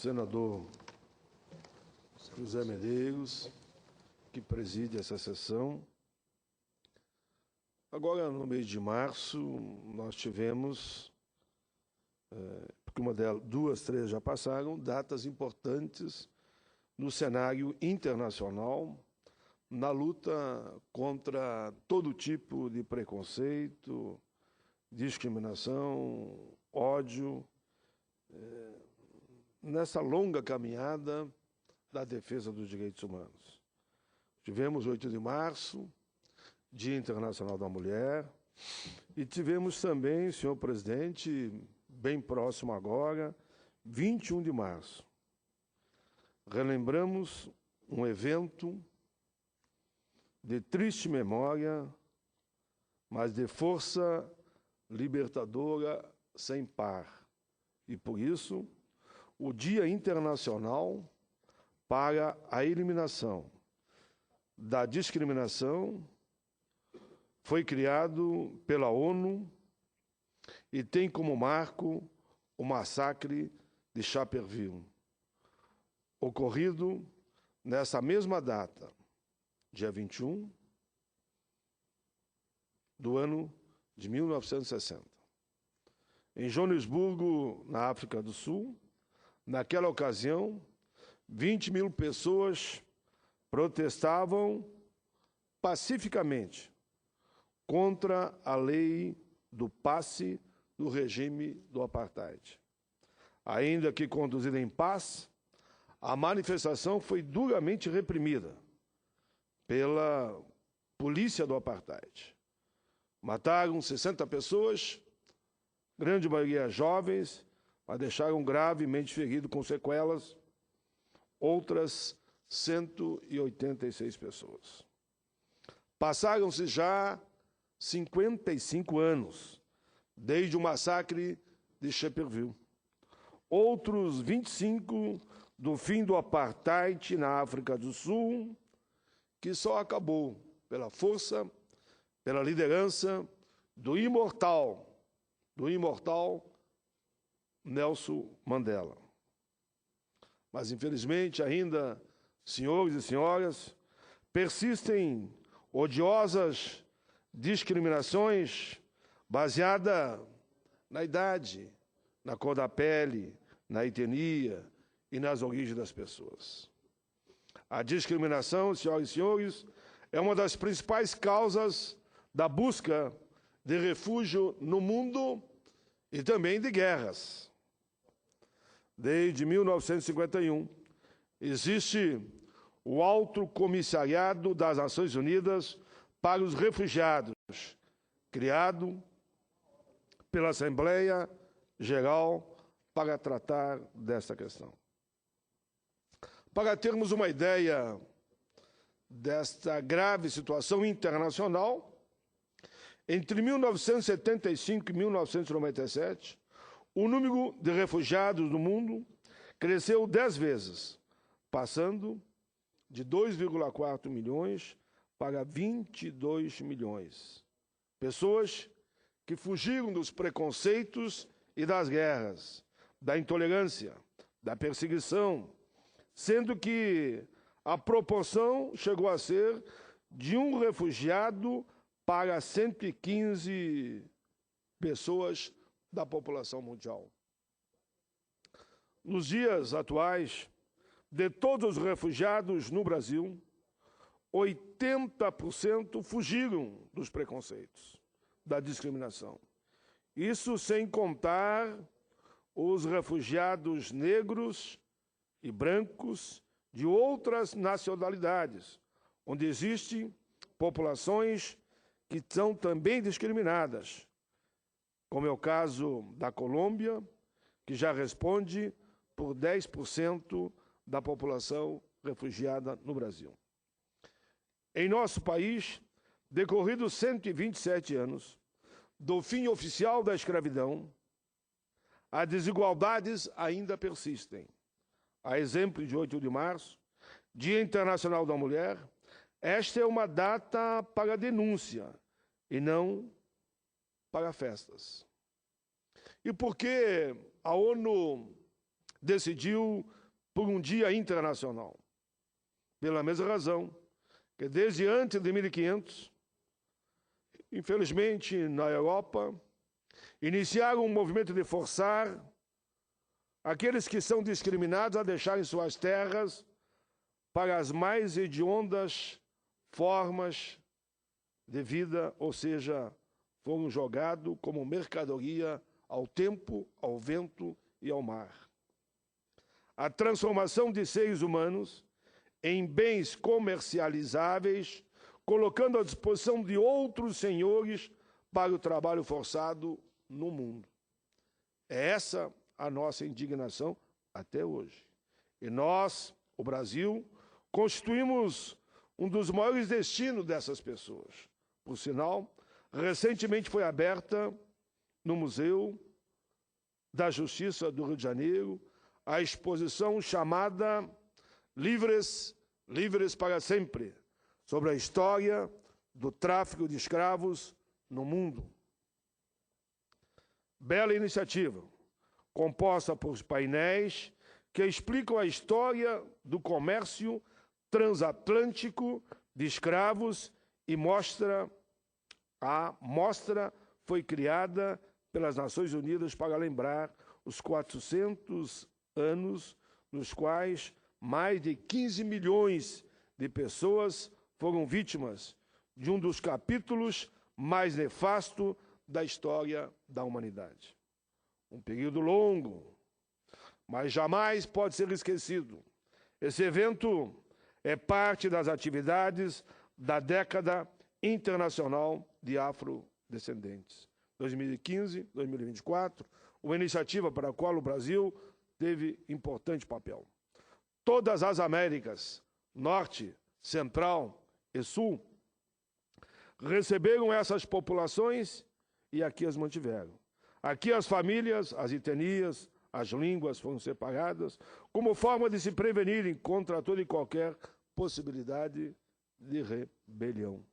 senador José Medeiros, que preside essa sessão. Agora, no mês de março, nós tivemos, porque duas, três já passaram, datas importantes no cenário internacional, na luta contra todo tipo de preconceito, discriminação, ódio, nessa longa caminhada da defesa dos direitos humanos. Tivemos 8 de março, Dia Internacional da Mulher, e tivemos também, senhor presidente, bem próximo agora, 21 de março. Relembramos um evento de triste memória, mas de força libertadora sem par. E, por isso, o Dia Internacional para a Eliminação da Discriminação foi criado pela ONU e tem como marco o massacre de Sharpeville, ocorrido nessa mesma data, dia 21 do ano de 1960. Em Joanesburgo, na África do Sul, naquela ocasião, 20 mil pessoas protestavam pacificamente contra a lei do passe do regime do apartheid. Ainda que conduzida em paz, a manifestação foi duramente reprimida pela polícia do apartheid. Mataram 60 pessoas, grande maioria jovens, mas deixaram gravemente ferido com sequelas outras 186 pessoas. Passaram-se já 55 anos desde o massacre de Sharpeville. Outros 25 do fim do apartheid na África do Sul, que só acabou pela força, pela liderança do imortal Nelson Mandela. Mas, infelizmente, ainda, senhores e senhoras, persistem odiosas discriminações baseadas na idade, na cor da pele, na etnia e nas origens das pessoas. A discriminação, senhoras e senhores, é uma das principais causas da busca de refúgio no mundo e também de guerras. Desde 1951, existe o Alto Comissariado das Nações Unidas para os Refugiados, criado pela Assembleia Geral para tratar dessa questão. Para termos uma ideia desta grave situação internacional, entre 1975 e 1997, o número de refugiados no mundo cresceu 10 vezes, passando de 2,4 milhões para 22 milhões. Pessoas que fugiram dos preconceitos e das guerras, da intolerância, da perseguição, sendo que a proporção chegou a ser de um refugiado para 115 pessoas da população mundial. Nos dias atuais, de todos os refugiados no Brasil, 80% fugiram dos preconceitos, da discriminação. Isso sem contar os refugiados negros e brancos de outras nacionalidades, onde existem populações que são também discriminadas, como é o caso da Colômbia, que já responde por 10% da população refugiada no Brasil. Em nosso país, decorridos 127 anos do fim oficial da escravidão, as desigualdades ainda persistem. A exemplo de 8 de março, Dia Internacional da Mulher, esta é uma data para denúncia e não para festas. E por que a ONU decidiu por um dia internacional. Pela mesma razão que desde antes de 1500, infelizmente, na Europa, iniciaram um movimento de forçar aqueles que são discriminados a deixarem suas terras para as mais hediondas formas de vida, ou seja, foram jogados como mercadoria ao tempo, ao vento e ao mar. A transformação de seres humanos em bens comercializáveis, colocando à disposição de outros senhores para o trabalho forçado no mundo. É essa a nossa indignação até hoje. E nós, o Brasil, constituímos um dos maiores destinos dessas pessoas. Por sinal, recentemente foi aberta no Museu da Justiça do Rio de Janeiro a exposição chamada Livres para Sempre, sobre a história do tráfico de escravos no mundo. Bela iniciativa, composta por painéis que explicam a história do comércio transatlântico de escravos e a mostra foi criada pelas Nações Unidas para lembrar os 400 anos nos quais mais de 15 milhões de pessoas foram vítimas de um dos capítulos mais nefastos da história da humanidade. Um período longo, mas jamais pode ser esquecido. Esse evento é parte das atividades da década internacional de afrodescendentes. 2015, 2024, uma iniciativa para a qual o Brasil teve importante papel. Todas as Américas, Norte, Central e Sul, receberam essas populações e aqui as mantiveram. Aqui as famílias, as etnias, as línguas foram separadas como forma de se prevenirem contra toda e qualquer possibilidade de rebelião.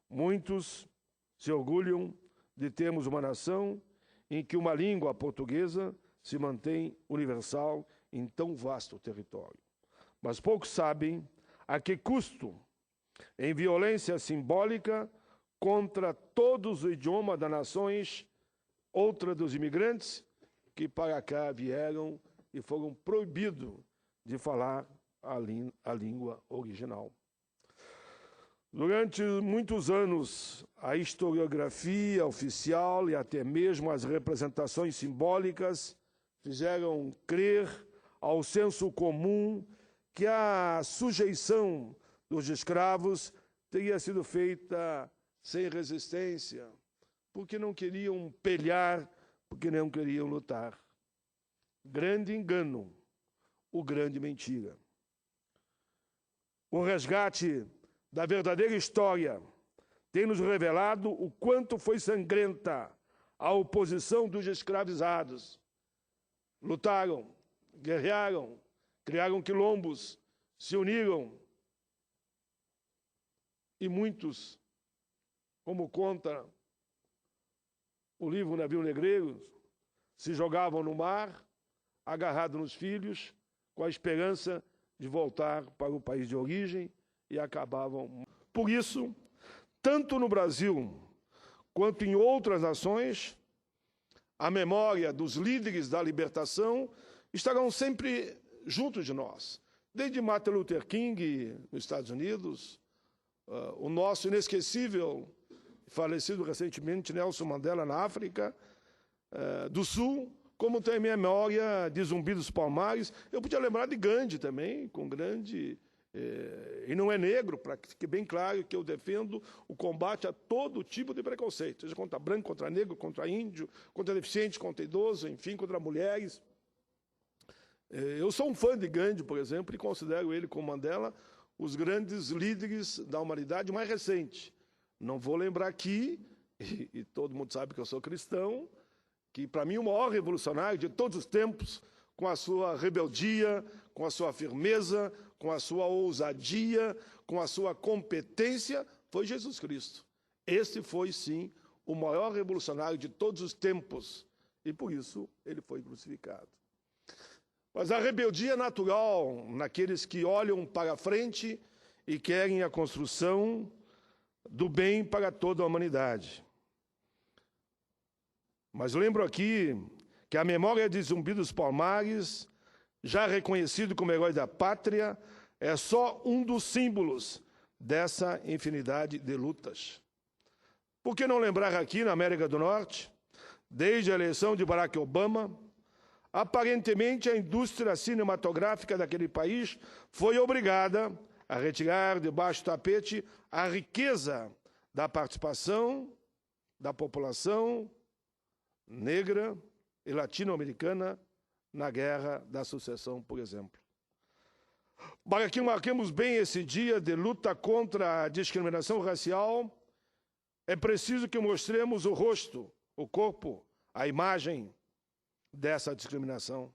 Muitos se orgulham de termos uma nação em que uma língua portuguesa se mantém universal em tão vasto território. Mas poucos sabem a que custo, em violência simbólica contra todos os idiomas das nações, outra dos imigrantes que para cá vieram e foram proibidos de falar a língua original. Durante muitos anos, a historiografia oficial e até mesmo as representações simbólicas fizeram crer ao senso comum que a sujeição dos escravos teria sido feita sem resistência, porque não queriam pelear, porque não queriam lutar. Grande engano, o grande mentira. O resgate da verdadeira história tem nos revelado o quanto foi sangrenta a oposição dos escravizados. Lutaram, guerrearam, criaram quilombos, se uniram. E muitos, como conta o livro Navio Negreiro, se jogavam no mar, agarrados nos filhos, com a esperança de voltar para o país de origem e acabavam. Por isso, tanto no Brasil quanto em outras nações, a memória dos líderes da libertação estarão sempre junto de nós. Desde Martin Luther King, nos Estados Unidos, o nosso inesquecível, falecido recentemente, Nelson Mandela, na África do Sul, como tem a memória de Zumbi dos Palmares. Eu podia lembrar de Gandhi também, com grande... e não é negro, para que fique bem claro que eu defendo o combate a todo tipo de preconceito, seja contra branco, contra negro, contra índio, contra deficiente, contra idoso, enfim, contra mulheres. Eu sou um fã de Gandhi, por exemplo, e considero ele, como Mandela, os grandes líderes da humanidade mais recente. Não vou lembrar aqui, e todo mundo sabe que eu sou cristão, que para mim o maior revolucionário de todos os tempos, com a sua rebeldia, com a sua firmeza, com a sua ousadia, com a sua competência, foi Jesus Cristo. Esse foi, sim, o maior revolucionário de todos os tempos, e por isso ele foi crucificado. Mas a rebeldia é natural naqueles que olham para frente e querem a construção do bem para toda a humanidade. Mas lembro aqui que a memória de Zumbi dos Palmares, já reconhecido como herói da pátria, é só um dos símbolos dessa infinidade de lutas. Por que não lembrar aqui, na América do Norte, desde a eleição de Barack Obama, aparentemente a indústria cinematográfica daquele país foi obrigada a retirar debaixo do tapete a riqueza da participação da população negra e latino-americana na Guerra da Sucessão, por exemplo. Para que marquemos bem esse dia de luta contra a discriminação racial, é preciso que mostremos o rosto, o corpo, a imagem dessa discriminação.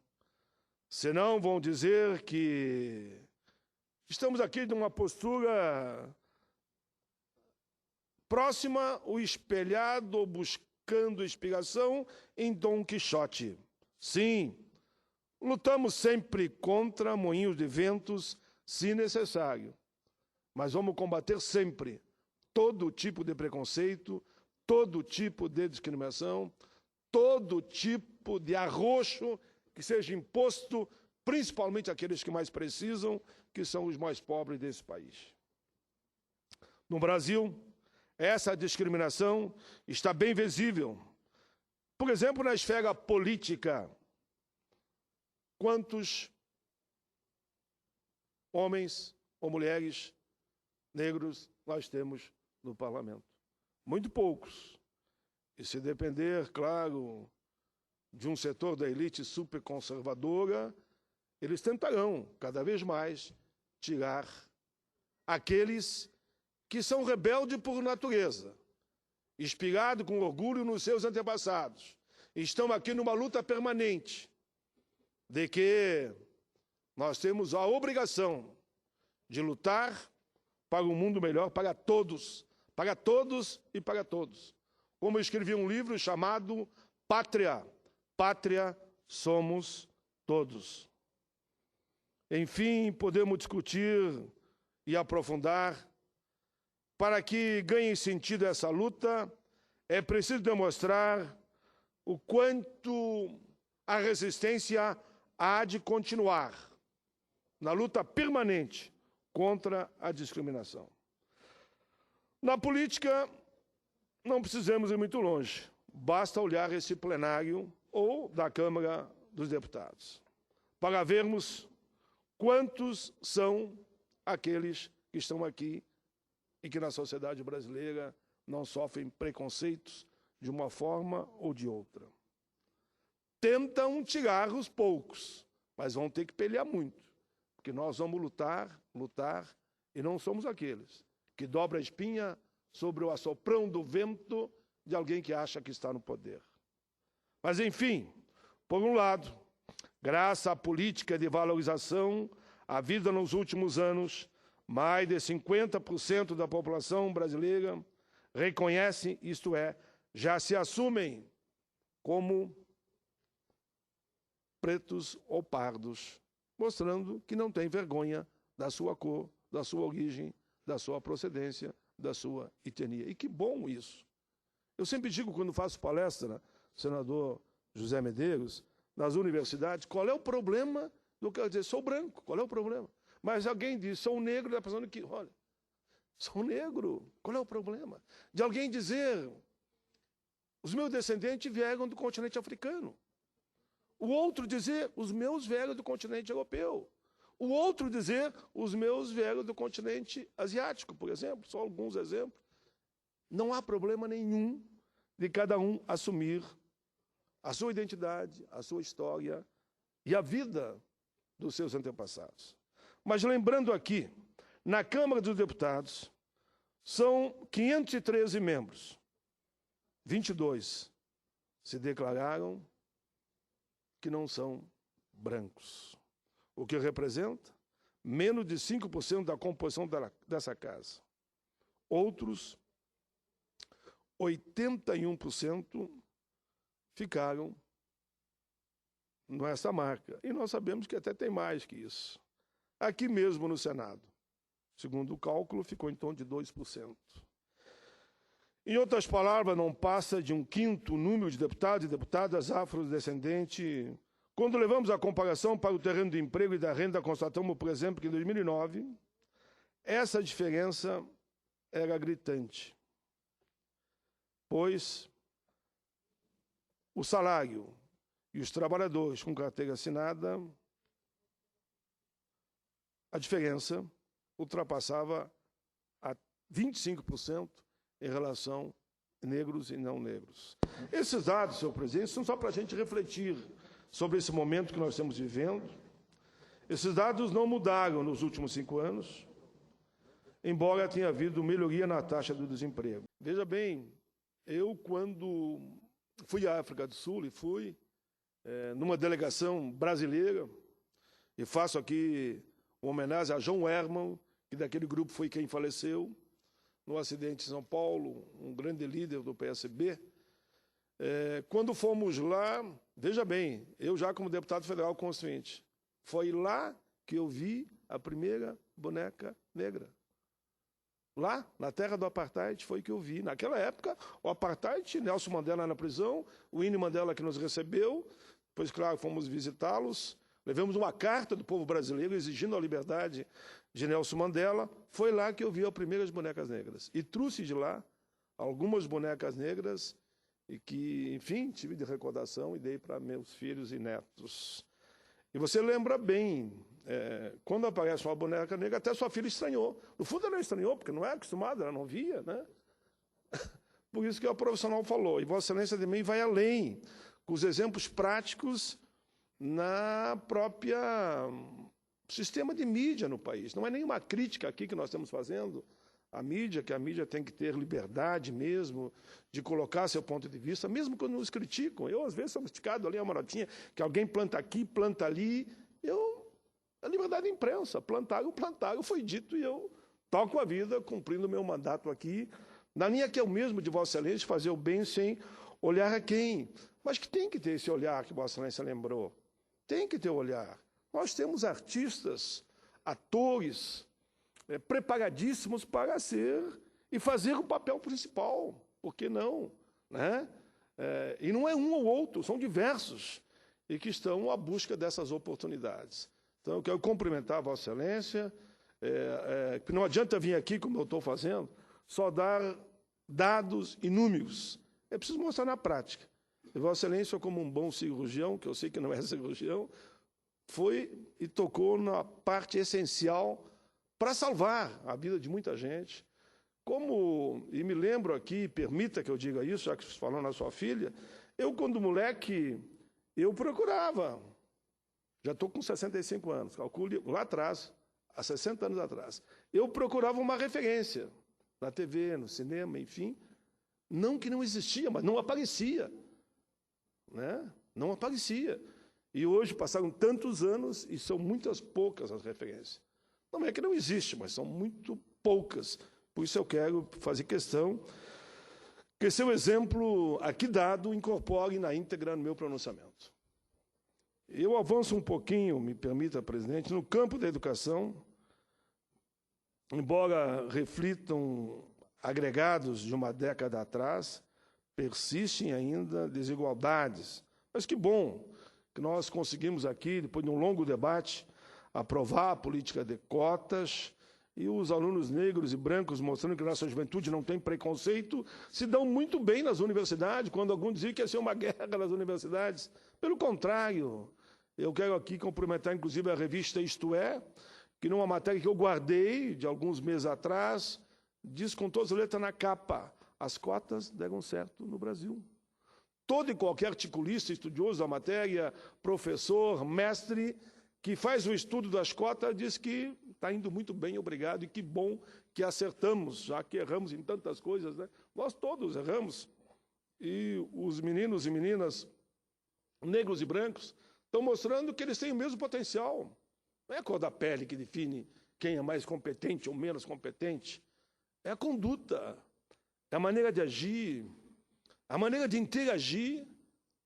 Senão vão dizer que estamos aqui de uma postura próxima, o espelhado, buscando inspiração em Dom Quixote. Sim, lutamos sempre contra moinhos de ventos, se necessário. Mas vamos combater sempre todo tipo de preconceito, todo tipo de discriminação, todo tipo de arroxo que seja imposto, principalmente àqueles que mais precisam, que são os mais pobres desse país. No Brasil, essa discriminação está bem visível. Por exemplo, na esfera política, quantos homens ou mulheres negros nós temos no parlamento? Muito poucos. E se depender, claro, de um setor da elite superconservadora, eles tentarão, cada vez mais, tirar aqueles que são rebeldes por natureza, inspirados com orgulho nos seus antepassados. Estão aqui numa luta permanente de que nós temos a obrigação de lutar para um mundo melhor para todos e para todos. Como eu escrevi um livro chamado Pátria, Pátria somos todos. Enfim, podemos discutir e aprofundar. Para que ganhe sentido essa luta, é preciso demonstrar o quanto a resistência há de continuar na luta permanente contra a discriminação. Na política, não precisamos ir muito longe. Basta olhar esse plenário ou da Câmara dos Deputados para vermos quantos são aqueles que estão aqui e que na sociedade brasileira não sofrem preconceitos de uma forma ou de outra. Tentam tirar os poucos, mas vão ter que pelear muito, porque nós vamos lutar, e não somos aqueles que dobram a espinha sobre o assoprão do vento de alguém que acha que está no poder. Mas, enfim, por um lado, graças à política de valorização, a vida nos últimos anos, mais de 50% da população brasileira reconhece, isto é, já se assumem como pretos ou pardos, mostrando que não tem vergonha da sua cor, da sua origem, da sua procedência, da sua etnia. E que bom isso. Eu sempre digo, quando faço palestra, senador José Medeiros, nas universidades, qual é o problema do que eu dizer, sou branco, qual é o problema? Mas alguém diz, sou negro, está pensando que, olha, sou negro, qual é o problema? De alguém dizer, os meus descendentes vieram do continente africano. O outro dizer, os meus vieram do continente europeu. O outro dizer, os meus vieram do continente asiático, por exemplo, só alguns exemplos. Não há problema nenhum de cada um assumir a sua identidade, a sua história e a vida dos seus antepassados. Mas lembrando aqui, na Câmara dos Deputados, são 513 membros. 22 se declararam que não são brancos, o que representa menos de 5% da composição dessa casa. Outros 81% ficaram nessa marca. E nós sabemos que até tem mais que isso. Aqui mesmo no Senado, segundo o cálculo, ficou em torno de 2%. Em outras palavras, não passa de um quinto número de deputados e deputadas afrodescendentes. Quando levamos a comparação para o terreno do emprego e da renda, constatamos, por exemplo, que em 2009, essa diferença era gritante, pois o salário e os trabalhadores com carteira assinada, a diferença ultrapassava a 25% em relação a negros e não negros. Esses dados, senhor presidente, são só para a gente refletir sobre esse momento que nós estamos vivendo. Esses dados não mudaram nos últimos 5 anos, embora tenha havido melhoria na taxa do desemprego. Veja bem, eu, quando fui à África do Sul, e fui numa delegação brasileira, e faço aqui uma homenagem a João Herman, que daquele grupo foi quem faleceu no acidente em São Paulo, um grande líder do PSB. Quando fomos lá, veja bem, eu já como deputado federal constituinte, foi lá que eu vi a primeira boneca negra. Lá, na terra do apartheid, foi que eu vi. Naquela época, o apartheid, Nelson Mandela na prisão, o Winnie Mandela que nos recebeu, pois, claro, fomos visitá-los, levamos uma carta do povo brasileiro exigindo a liberdade de Nelson Mandela. Foi lá que eu vi as primeiras bonecas negras. E trouxe de lá algumas bonecas negras e que, enfim, tive de recordação e dei para meus filhos e netos. E você lembra bem, quando aparece uma boneca negra, até sua filha estranhou. No fundo, ela estranhou, porque não é acostumada, ela não via, né? Por isso que o profissional falou. E Vossa Excelência também vai além, com os exemplos práticos na própria sistema de mídia no país. Não é nenhuma crítica aqui que nós estamos fazendo à mídia, que a mídia tem que ter liberdade mesmo de colocar seu ponto de vista, mesmo quando nos criticam. Eu, às vezes, sou criticado ali, uma notinha, que alguém planta aqui, planta ali. A liberdade da imprensa, plantaram, foi dito, e eu toco a vida cumprindo o meu mandato aqui, na linha que é o mesmo de Vossa Excelência, fazer o bem sem olhar a quem. Mas que tem que ter esse olhar que Vossa Excelência lembrou. Tem que ter o olhar. Nós temos artistas, atores, preparadíssimos para ser e fazer o papel principal. Por que não? Né? E não é um ou outro, são diversos, e que estão à busca dessas oportunidades. Então, eu quero cumprimentar a Vossa Excelência, que não adianta vir aqui, como eu estou fazendo, só dar dados e números. É preciso mostrar na prática. E Vossa Excelência, como um bom cirurgião, que eu sei que não é cirurgião, foi e tocou na parte essencial para salvar a vida de muita gente. E me lembro aqui, permita que eu diga isso, já que você falou na sua filha, eu, quando moleque, eu procurava, já estou com 65 anos, calcule lá atrás, há 60 anos atrás, eu procurava uma referência na TV, no cinema, enfim, não que não existia, mas não aparecia, né? Não aparecia. E hoje passaram tantos anos e são muitas poucas as referências. Não é que não existe, mas são muito poucas. Por isso eu quero fazer questão que seu exemplo aqui dado incorpore na íntegra no meu pronunciamento. Eu avanço um pouquinho, me permita, presidente, no campo da educação, embora reflitam agregados de uma década atrás, persistem ainda desigualdades. Mas que bom que nós conseguimos aqui, depois de um longo debate, aprovar a política de cotas, e os alunos negros e brancos, mostrando que nossa juventude não tem preconceito, se dão muito bem nas universidades, quando alguns diziam que ia ser uma guerra nas universidades. Pelo contrário, eu quero aqui cumprimentar, inclusive, a revista Isto É, que numa matéria que eu guardei de alguns meses atrás, diz com todas as letras na capa, as cotas deram certo no Brasil. Todo e qualquer articulista, estudioso da matéria, professor, mestre, que faz o estudo das cotas, diz que está indo muito bem, obrigado, e que bom que acertamos, já que erramos em tantas coisas, né? Nós todos erramos. E os meninos e meninas negros e brancos estão mostrando que eles têm o mesmo potencial. Não é a cor da pele que define quem é mais competente ou menos competente. É a conduta, é a maneira de agir, a maneira de interagir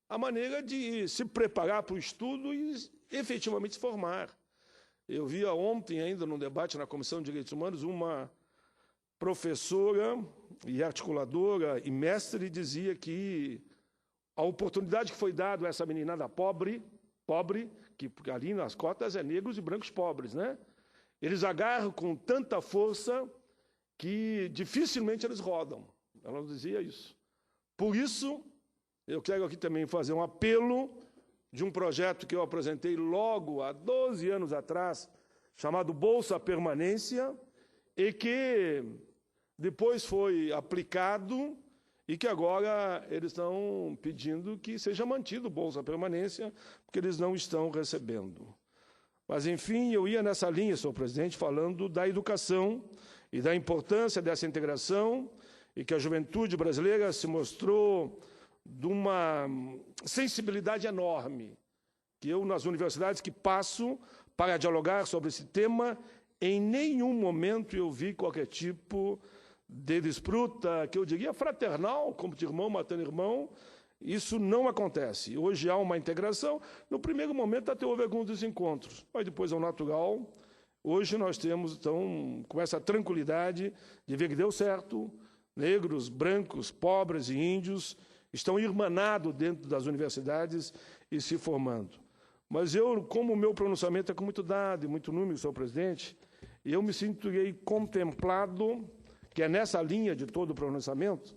a maneira de se preparar para o estudo e efetivamente se formar. Eu via ontem, ainda no debate na Comissão de Direitos Humanos, uma professora e articuladora e mestre dizia que a oportunidade que foi dada a essa meninada pobre, que ali nas cotas é negros e brancos pobres, né? Eles agarram com tanta força que dificilmente eles rodam. Ela dizia isso. Por isso, eu quero aqui também fazer um apelo de um projeto que eu apresentei logo há 12 anos atrás, chamado Bolsa Permanência, e que depois foi aplicado e que agora eles estão pedindo que seja mantido Bolsa Permanência, porque eles não estão recebendo. Mas, enfim, eu ia nessa linha, senhor presidente, falando da educação e da importância dessa integração, e que a juventude brasileira se mostrou de uma sensibilidade enorme, que eu, nas universidades que passo para dialogar sobre esse tema, em nenhum momento eu vi qualquer tipo de disputa, que eu diria fraternal, como de irmão matando irmão. Isso não acontece. Hoje há uma integração. No primeiro momento até houve alguns desencontros, mas depois é o natural. Hoje nós temos, então, com essa tranquilidade de ver que deu certo, negros, brancos, pobres e índios estão irmanados dentro das universidades e se formando. Mas eu, como o meu pronunciamento é com muito dado e muito número, senhor presidente, eu me sinto contemplado, que é nessa linha de todo o pronunciamento,